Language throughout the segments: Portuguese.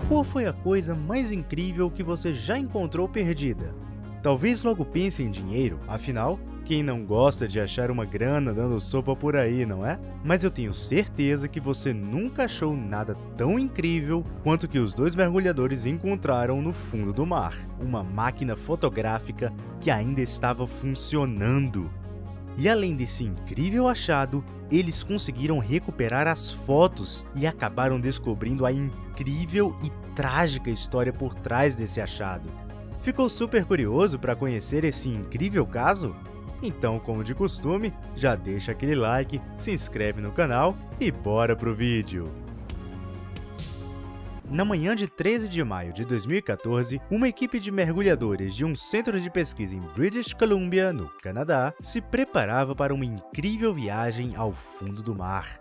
Qual foi a coisa mais incrível que você já encontrou perdida? Talvez logo pense em dinheiro, afinal, quem não gosta de achar uma grana dando sopa por aí, não é? Mas eu tenho certeza que você nunca achou nada tão incrível quanto que os dois mergulhadores encontraram no fundo do mar. Uma máquina fotográfica que ainda estava funcionando. E além desse incrível achado, eles conseguiram recuperar as fotos e acabaram descobrindo a incrível e trágica história por trás desse achado. Ficou super curioso para conhecer esse incrível caso? Então, como de costume, já deixa aquele like, se inscreve no canal e bora pro vídeo! Na manhã de 13 de maio de 2014, uma equipe de mergulhadores de um centro de pesquisa em British Columbia, no Canadá, se preparava para uma incrível viagem ao fundo do mar.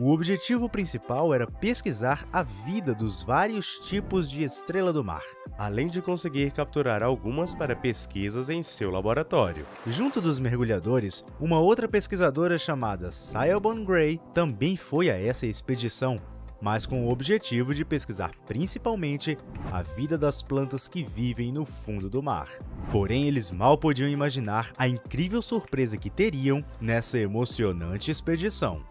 O objetivo principal era pesquisar a vida dos vários tipos de estrela do mar, além de conseguir capturar algumas para pesquisas em seu laboratório. Junto dos mergulhadores, uma outra pesquisadora chamada Siobhan Gray também foi a essa expedição, mas com o objetivo de pesquisar principalmente a vida das plantas que vivem no fundo do mar. Porém, eles mal podiam imaginar a incrível surpresa que teriam nessa emocionante expedição.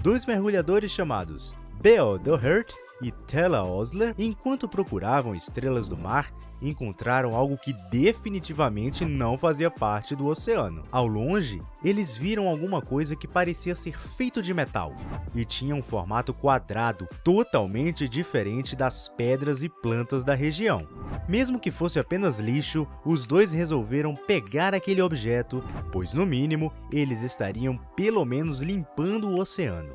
Dois mergulhadores chamados Beal Doherty e Tella Osler, enquanto procuravam estrelas do mar, encontraram algo que definitivamente não fazia parte do oceano. Ao longe, eles viram alguma coisa que parecia ser feito de metal e tinha um formato quadrado, totalmente diferente das pedras e plantas da região. Mesmo que fosse apenas lixo, os dois resolveram pegar aquele objeto, pois no mínimo, eles estariam pelo menos limpando o oceano.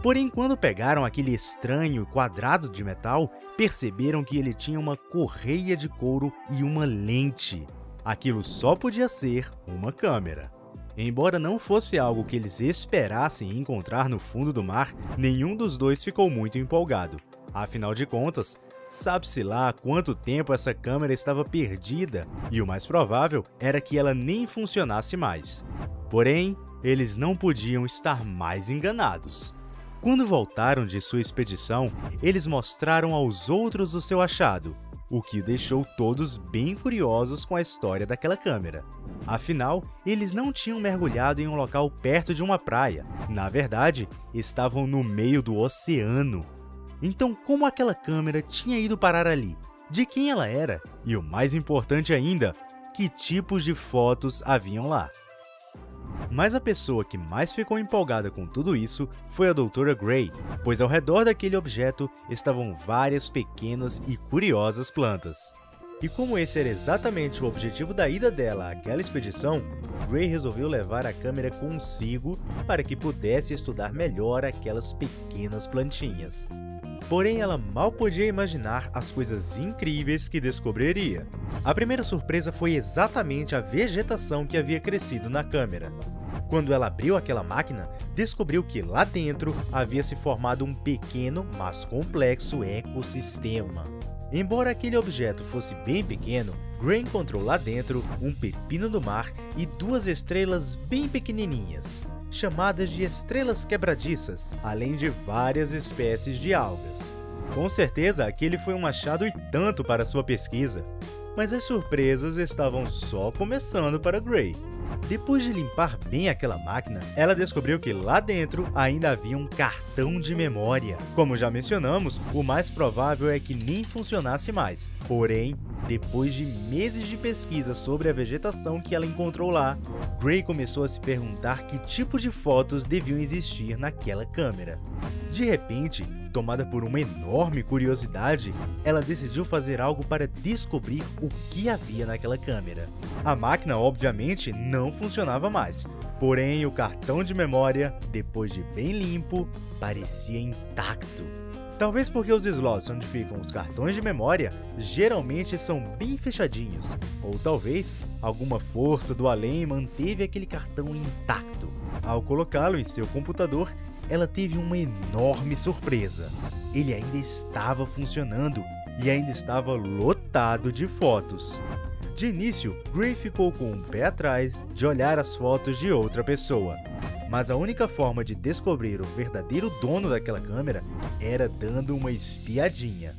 Porém, quando pegaram aquele estranho quadrado de metal, perceberam que ele tinha uma correia de couro e uma lente. Aquilo só podia ser uma câmera. Embora não fosse algo que eles esperassem encontrar no fundo do mar, nenhum dos dois ficou muito empolgado. Afinal de contas, sabe-se lá há quanto tempo essa câmera estava perdida, e o mais provável era que ela nem funcionasse mais. Porém, eles não podiam estar mais enganados. Quando voltaram de sua expedição, eles mostraram aos outros o seu achado, o que deixou todos bem curiosos com a história daquela câmera. Afinal, eles não tinham mergulhado em um local perto de uma praia. Na verdade, estavam no meio do oceano. Então, como aquela câmera tinha ido parar ali? De quem ela era? E o mais importante ainda, que tipos de fotos haviam lá? Mas a pessoa que mais ficou empolgada com tudo isso foi a Dra. Gray, pois ao redor daquele objeto estavam várias pequenas e curiosas plantas. E como esse era exatamente o objetivo da ida dela àquela expedição, Gray resolveu levar a câmera consigo para que pudesse estudar melhor aquelas pequenas plantinhas. Porém, ela mal podia imaginar as coisas incríveis que descobriria. A primeira surpresa foi exatamente a vegetação que havia crescido na câmera. Quando ela abriu aquela máquina, descobriu que lá dentro havia se formado um pequeno, mas complexo ecossistema. Embora aquele objeto fosse bem pequeno, Gray encontrou lá dentro um pepino do mar e duas estrelas bem pequenininhas, chamadas de estrelas quebradiças, além de várias espécies de algas. Com certeza, aquele foi um achado e tanto para sua pesquisa. Mas as surpresas estavam só começando para Gray. Depois de limpar bem aquela máquina, ela descobriu que lá dentro ainda havia um cartão de memória. Como já mencionamos, o mais provável é que nem funcionasse mais. Porém, depois de meses de pesquisa sobre a vegetação que ela encontrou lá, Gray começou a se perguntar que tipo de fotos deviam existir naquela câmera. De repente, tomada por uma enorme curiosidade, ela decidiu fazer algo para descobrir o que havia naquela câmera. A máquina, obviamente, não funcionava mais, porém o cartão de memória, depois de bem limpo, parecia intacto. Talvez porque os slots onde ficam os cartões de memória geralmente são bem fechadinhos, ou talvez alguma força do além manteve aquele cartão intacto. Ao colocá-lo em seu computador, ela teve uma enorme surpresa. Ele ainda estava funcionando e ainda estava lotado de fotos. De início, Gray ficou com um pé atrás de olhar as fotos de outra pessoa. Mas a única forma de descobrir o verdadeiro dono daquela câmera era dando uma espiadinha.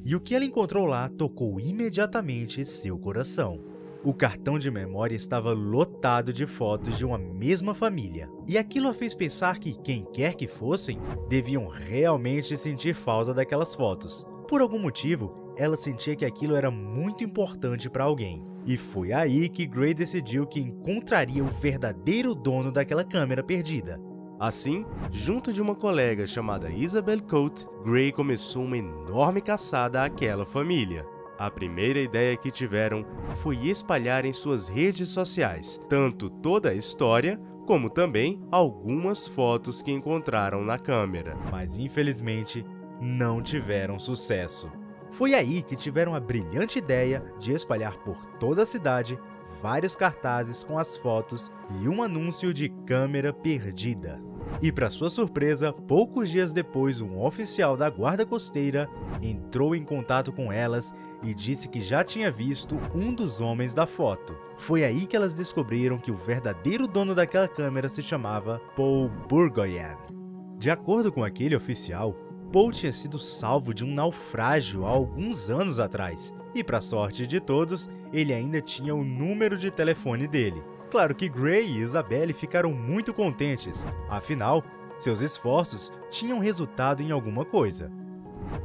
e o que ela encontrou lá tocou imediatamente seu coração. O cartão de memória estava lotado de fotos de uma mesma família, e aquilo a fez pensar que quem quer que fossem, deviam realmente sentir falta daquelas fotos. Por algum motivo, ela sentia que aquilo era muito importante para alguém. E foi aí que Gray decidiu que encontraria o verdadeiro dono daquela câmera perdida. Assim, junto de uma colega chamada Isabel Coates, Gray começou uma enorme caçada àquela família. A primeira ideia que tiveram foi espalhar em suas redes sociais, tanto toda a história, como também algumas fotos que encontraram na câmera. Mas infelizmente, não tiveram sucesso. Foi aí que tiveram a brilhante ideia de espalhar por toda a cidade vários cartazes com as fotos e um anúncio de câmera perdida. E para sua surpresa, poucos dias depois, um oficial da guarda costeira entrou em contato com elas e disse que já tinha visto um dos homens da foto. Foi aí que elas descobriram que o verdadeiro dono daquela câmera se chamava Paul Bourgoin. De acordo com aquele oficial, Paul tinha sido salvo de um naufrágio há alguns anos atrás, e para sorte de todos, ele ainda tinha o número de telefone dele. Claro que Gray e Isabelle ficaram muito contentes, afinal, seus esforços tinham resultado em alguma coisa.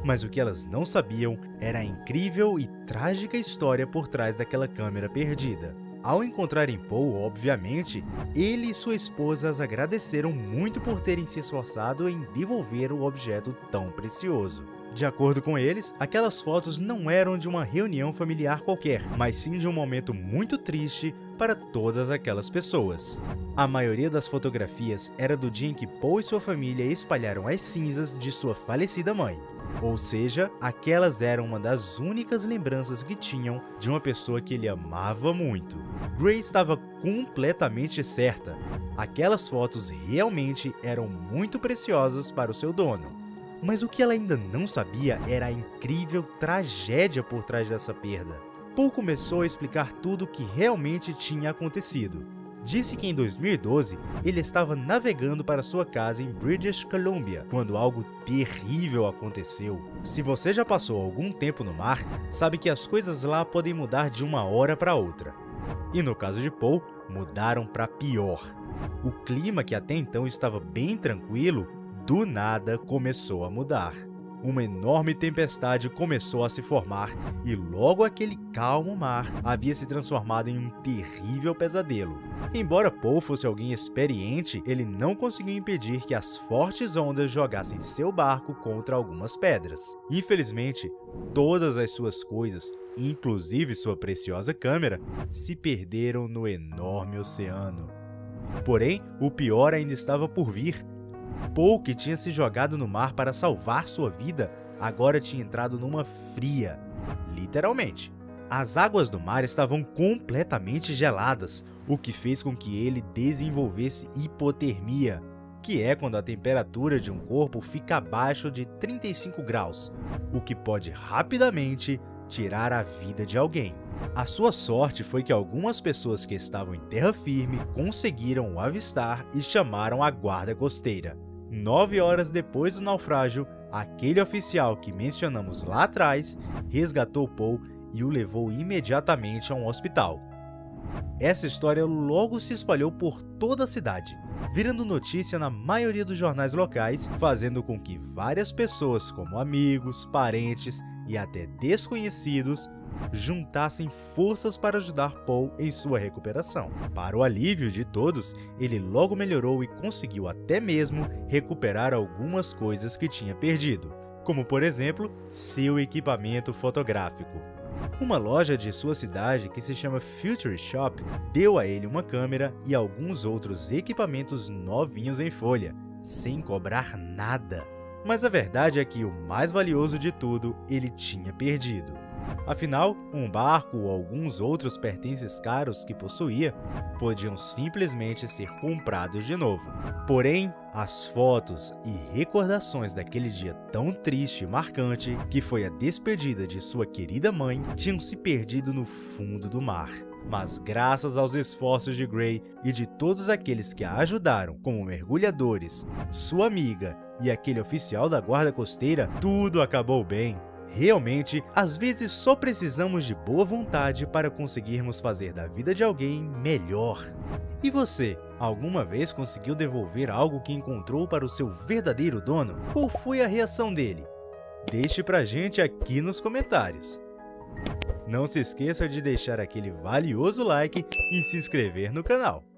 Mas o que elas não sabiam era a incrível e trágica história por trás daquela câmera perdida. Ao encontrarem Paul, obviamente, ele e sua esposa as agradeceram muito por terem se esforçado em devolver o objeto tão precioso. De acordo com eles, aquelas fotos não eram de uma reunião familiar qualquer, mas sim de um momento muito triste para todas aquelas pessoas. A maioria das fotografias era do dia em que Paul e sua família espalharam as cinzas de sua falecida mãe. Ou seja, aquelas eram uma das únicas lembranças que tinham de uma pessoa que ele amava muito. Gray estava completamente certa. Aquelas fotos realmente eram muito preciosas para o seu dono. Mas o que ela ainda não sabia era a incrível tragédia por trás dessa perda. Paul começou a explicar tudo o que realmente tinha acontecido. Disse que em 2012 ele estava navegando para sua casa em British Columbia quando algo terrível aconteceu. Se você já passou algum tempo no mar, sabe que as coisas lá podem mudar de uma hora para outra. E no caso de Paul, mudaram para pior. O clima, que até então estava bem tranquilo, do nada começou a mudar. Uma enorme tempestade começou a se formar e logo aquele calmo mar havia se transformado em um terrível pesadelo. Embora Paul fosse alguém experiente, ele não conseguiu impedir que as fortes ondas jogassem seu barco contra algumas pedras. Infelizmente, todas as suas coisas, inclusive sua preciosa câmera, se perderam no enorme oceano. Porém, o pior ainda estava por vir. Paul, que tinha se jogado no mar para salvar sua vida, agora tinha entrado numa fria, literalmente. As águas do mar estavam completamente geladas, o que fez com que ele desenvolvesse hipotermia, que é quando a temperatura de um corpo fica abaixo de 35 graus, o que pode rapidamente tirar a vida de alguém. A sua sorte foi que algumas pessoas que estavam em terra firme conseguiram o avistar e chamaram a guarda costeira. 9 horas depois do naufrágio, aquele oficial que mencionamos lá atrás resgatou Paul e o levou imediatamente a um hospital. Essa história logo se espalhou por toda a cidade, virando notícia na maioria dos jornais locais, fazendo com que várias pessoas, como amigos, parentes e até desconhecidos, juntassem forças para ajudar Paul em sua recuperação. Para o alívio de todos, ele logo melhorou e conseguiu até mesmo recuperar algumas coisas que tinha perdido, como por exemplo, seu equipamento fotográfico. Uma loja de sua cidade, que se chama Future Shop, deu a ele uma câmera e alguns outros equipamentos novinhos em folha, sem cobrar nada. Mas a verdade é que o mais valioso de tudo ele tinha perdido. Afinal, um barco ou alguns outros pertences caros que possuía podiam simplesmente ser comprados de novo. Porém, as fotos e recordações daquele dia tão triste e marcante, que foi a despedida de sua querida mãe, tinham se perdido no fundo do mar. Mas graças aos esforços de Gray e de todos aqueles que a ajudaram, como mergulhadores, sua amiga e aquele oficial da guarda costeira, tudo acabou bem. Realmente, às vezes só precisamos de boa vontade para conseguirmos fazer da vida de alguém melhor. E você, alguma vez conseguiu devolver algo que encontrou para o seu verdadeiro dono? Qual foi a reação dele? Deixe pra gente aqui nos comentários. Não se esqueça de deixar aquele valioso like e se inscrever no canal.